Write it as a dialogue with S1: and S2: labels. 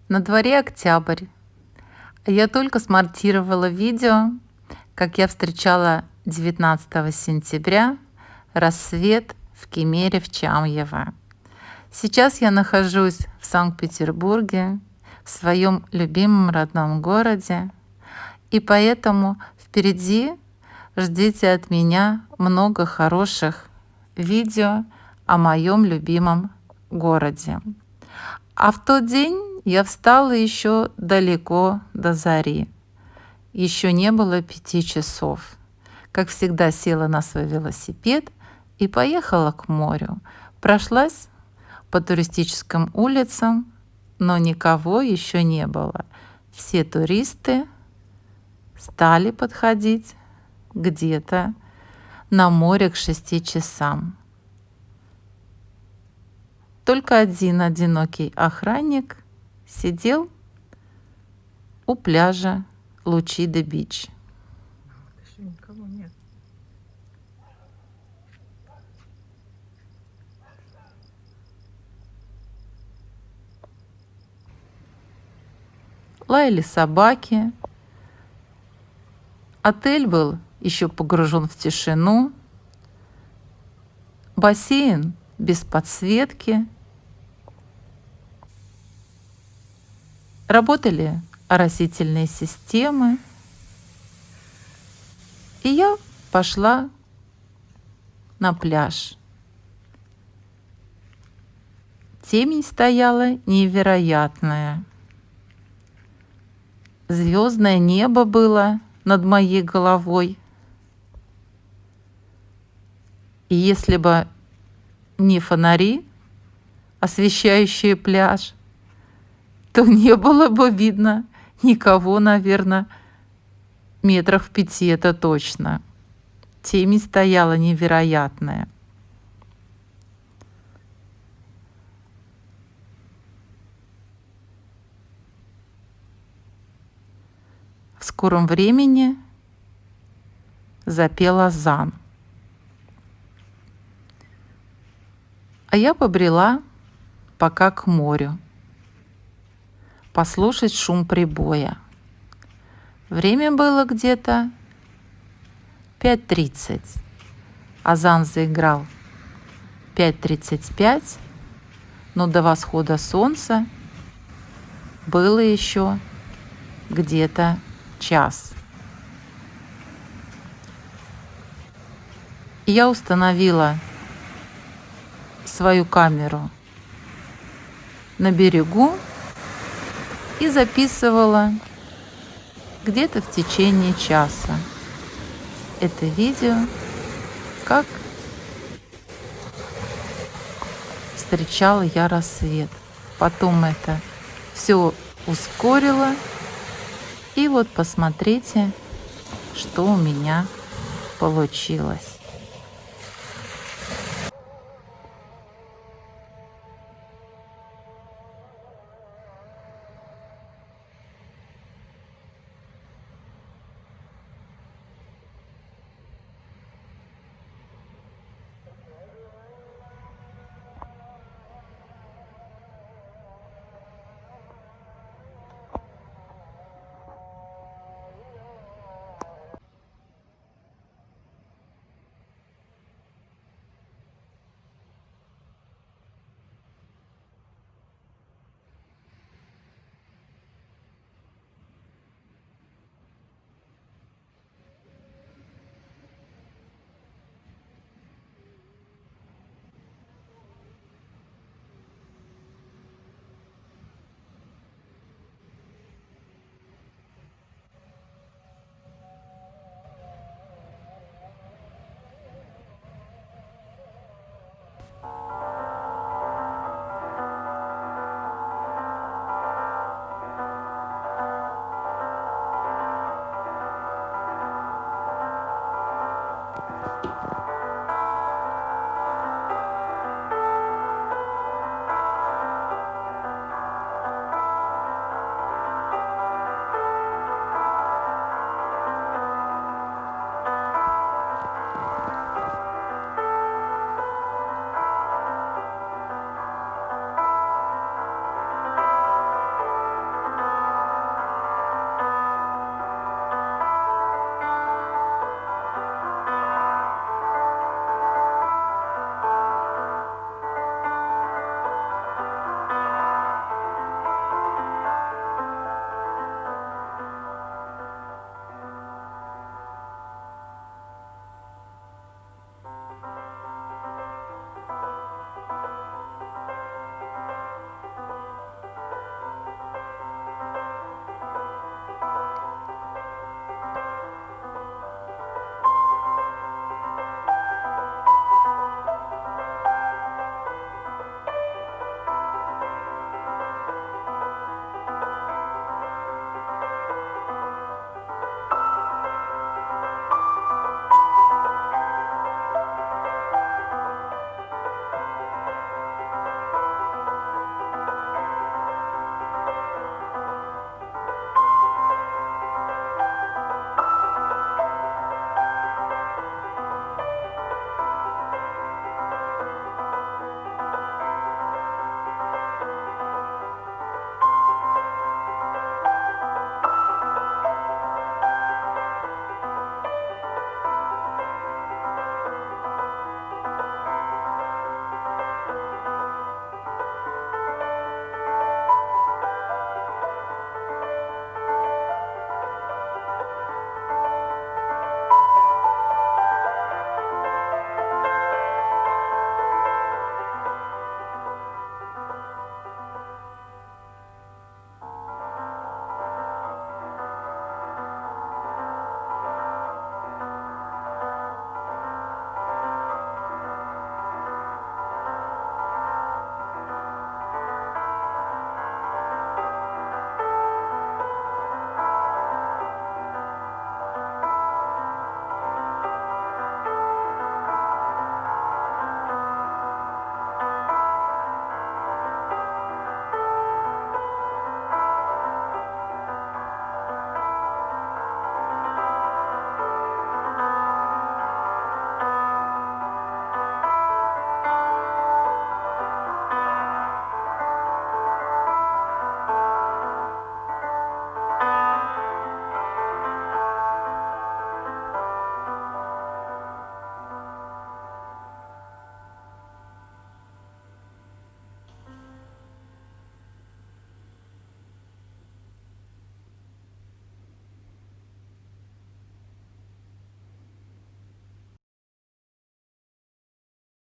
S1: На дворе октябрь, а я только смонтировала видео, как я встречала 19 сентября рассвет в Кемере в Чамьево. Сейчас я нахожусь в Санкт-Петербурге, в своем любимом родном городе, и поэтому впереди ждите от меня много хороших видео о моем любимом городе. А в тот день я встала еще далеко до зари. Еще не было 5 часов. Как всегда, села на свой велосипед и поехала к морю. Прошлась по туристическим улицам, но никого еще не было. Все туристы стали подходить где-то на море к 6 часам. Только один одинокий охранник сидел у пляжа Лучидо-Бич.
S2: Еще никого нет.
S1: Лаяли собаки. Отель был еще погружен в тишину. Бассейн без подсветки. Работали оросительные системы. И я пошла на пляж. Темень стояла невероятная. Звездное небо было над моей головой. И если бы не фонари, освещающие пляж, то не было бы видно никого, наверное, метрах в 5, это точно. Темень стояла невероятная. В скором времени запел азан. А я побрела пока к морю, послушать шум прибоя. Время было где-то 5:30. Азан заиграл 5:35, но до восхода солнца было еще где-то час. Я установила свою камеру на берегу и записывала где-то в течение часа это видео, как встречала я рассвет. Потом это все ускорила. И вот посмотрите, что у меня получилось.